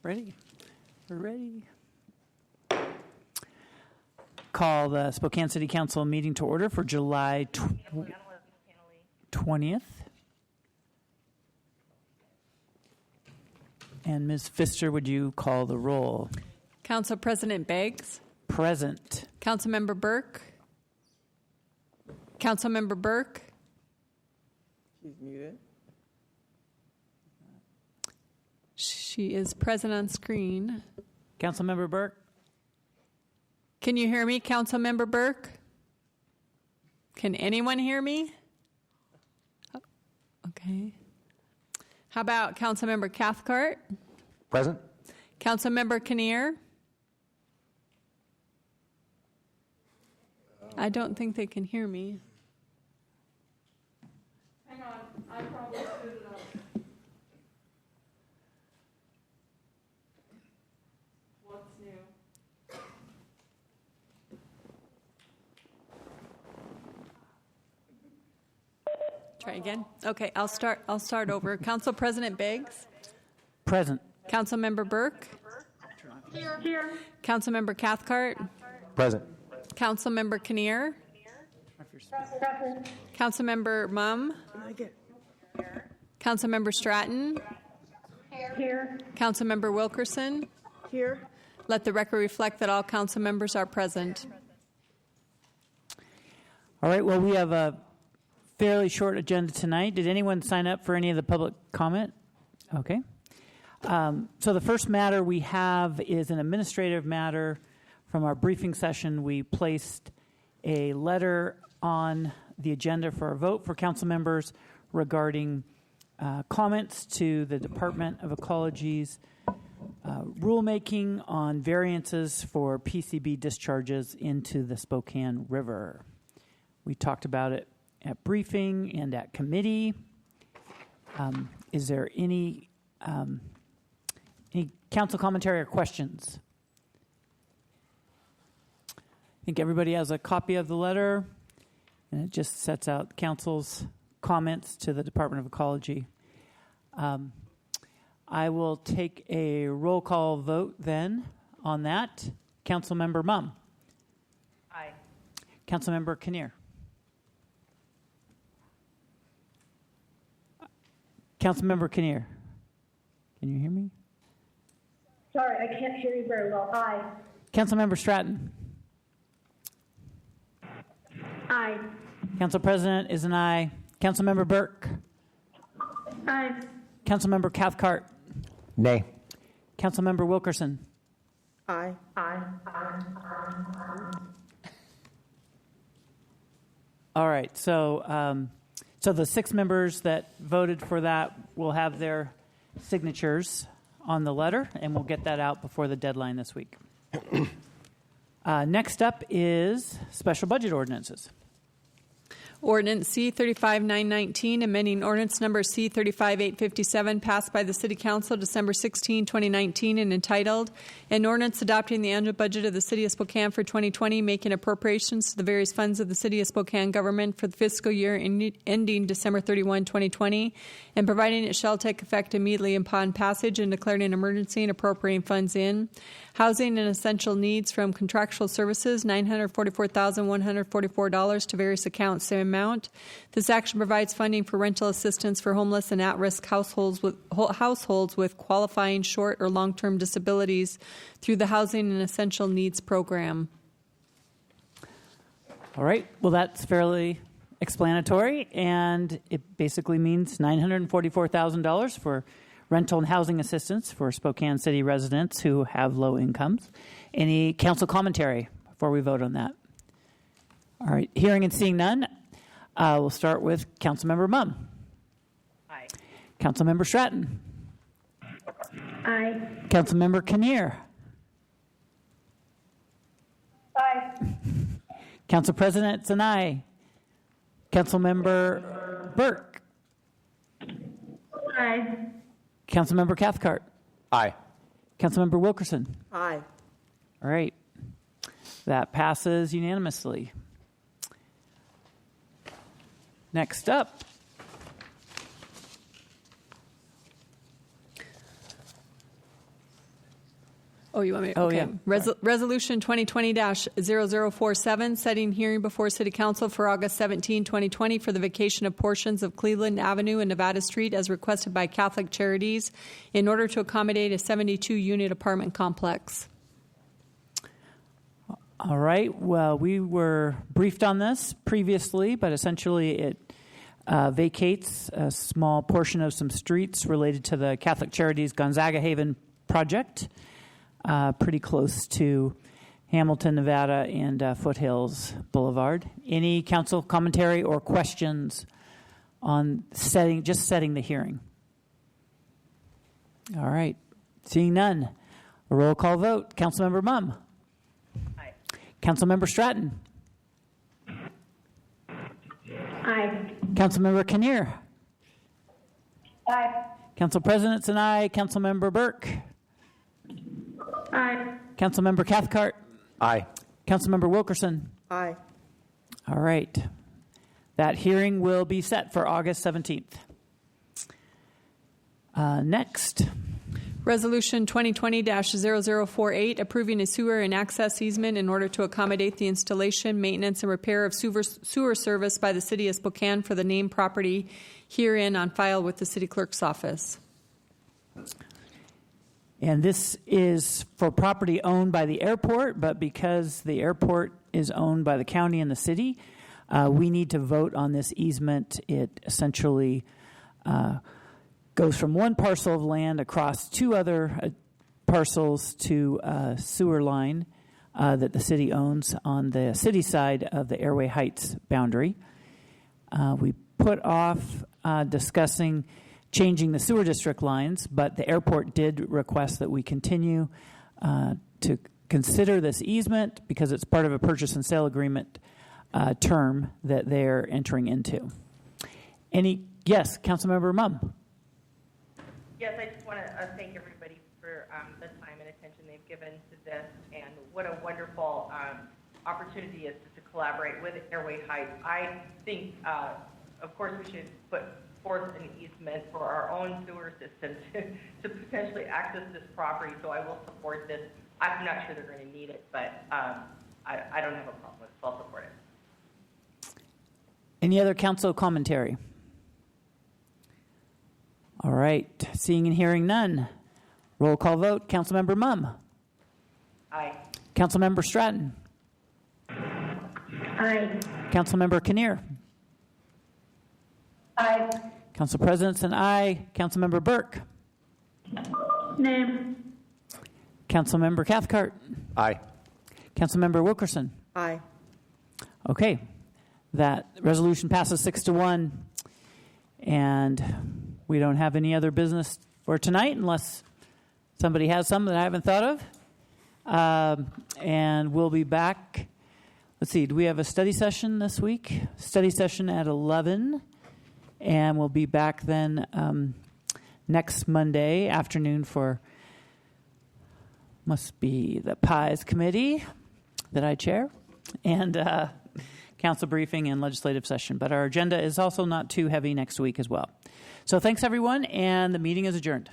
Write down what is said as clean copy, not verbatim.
Ready? We're ready. Call the Spokane City Council meeting to order for July 20th. And Ms. Pfister, would you call the roll? Council President Beggs. Present. Councilmember Burke. Councilmember Burke. She's muted. She is present on screen. Councilmember Burke? Can you hear me, Councilmember Burke? Can anyone hear me? Oh, okay. How about Councilmember Cathcart? Present. Councilmember Kinnear? I don't think they can hear me. Hang on, I probably screwed it up. What's new? Try again. Okay, I'll start over. Council President Beggs. Present. Councilmember Burke. Here. Councilmember Cathcart. Present. Councilmember Kinnear. Councilmember Mumm. Councilmember Stratton. Here. Councilmember Wilkerson. Here. Let the record reflect that all council members are present. All right, well, we have a fairly short agenda tonight. Did anyone sign up for any of the public comment? Okay. So the first matter we have is an administrative matter. From our briefing session, we placed a letter on the agenda for a vote for council members regarding comments to the Department of Ecology's rulemaking on variances for PCB discharges into the Spokane River. We talked about it at briefing and at committee. Is there any council commentary or questions? I think everybody has a copy of the letter, and it just sets out council's comments to the Department of Ecology. I will take a roll call vote then on that. Councilmember Mumm. Aye. Councilmember Kinnear. Councilmember Kinnear. Can you hear me? Sorry, I can't hear you very well. Aye. Councilmember Stratton. Aye. Council President is an aye. Councilmember Burke. Aye. Councilmember Cathcart. Nay. Councilmember Wilkerson. Aye. Aye. All right, so the 6 members that voted for that will have their signatures on the letter, and we'll get that out before the deadline this week. Next up is special budget ordinances. Ordinance C-35-919, amending ordinance number C-35-857, passed by the City Council December 16, 2019, and entitled, an ordinance adopting the annual budget of the City of Spokane for 2020, making appropriations to the various funds of the City of Spokane government for the fiscal year ending December 31, 2020, and providing it shall take effect immediately upon passage and declaring an emergency and appropriating funds in housing and essential needs from contractual services, $944,144 to various accounts, same amount. This action provides funding for rental assistance for homeless and at-risk households with qualifying short or long-term disabilities through the Housing and Essential Needs Program. All right, well, that's fairly explanatory, and it basically means $944,000 for rental and housing assistance for Spokane City residents who have low incomes. Any council commentary before we vote on that? All right, hearing and seeing none, we'll start with Councilmember Mumm. Aye. Councilmember Stratton. Aye. Councilmember Kinnear. Aye. Council President's an aye. Councilmember Burke. Aye. Councilmember Cathcart. Aye. Councilmember Wilkerson. Aye. All right. That passes unanimously. Next up, Oh, you want me? Oh, Okay. yeah. Resolution 2020-0047, setting hearing before City Council for August 17, 2020 for the vacation of portions of Cleveland Avenue and Nevada Street as requested by Catholic Charities in order to accommodate a 72-unit apartment complex. All right. Well, we were briefed on this previously, but essentially it vacates a small portion of some streets related to the Catholic Charities Gonzaga Haven project, pretty close to Hamilton, Nevada, and Foothills Boulevard. Any council commentary or questions on setting the hearing? All right. Seeing none, a roll call vote. Councilmember Mumm. Aye. Councilmember Stratton. Aye. Councilmember Kinnear. Aye. Council Presidents and I. Councilmember Burke. Aye. Councilmember Cathcart. Aye. Councilmember Wilkerson. Aye. All right. That hearing will be set for August 17th. Next. Resolution 2020-0048, approving a sewer and access easement in order to accommodate the installation, maintenance, and repair of sewer service by the City of Spokane for the named property herein on file with the City Clerk's office. And this is for property owned by the airport, but because the airport is owned by the county and the city, we need to vote on this easement. It essentially goes from one parcel of land across two other parcels to a sewer line that the city owns on the city side of the Airway Heights boundary. We put off discussing changing the sewer district lines, but the airport did request that we continue to consider this easement because it's part of a purchase and sale agreement term that they're entering into. Yes, Councilmember Mumm. Yes, I just want to thank everybody for the time and attention they've given to this, and what a wonderful opportunity it is to collaborate with Airway Heights. I think, of course, we should put forth an easement for our own sewer system to potentially access this property, so I will support this. I'm not sure they're going to need it, but I don't have a problem with it, so I'll support it. Any other council commentary? All right. Seeing and hearing none. Roll call vote. Councilmember Mumm. Aye. Councilmember Stratton. Aye. Councilmember Kinnear. Aye. Council Presidents and I. Councilmember Burke. Nay. Councilmember Cathcart. Aye. Councilmember Wilkerson. Aye. Okay. That resolution passes 6-1. And we don't have any other business for tonight unless somebody has some that I haven't thought of. And we'll be back. Let's see. Do we have a study session this week? Study session at 11. And we'll be back then next Monday afternoon for must be the PIES committee that I chair and council briefing and legislative session. But our agenda is also not too heavy next week as well. So thanks, everyone, and the meeting is adjourned.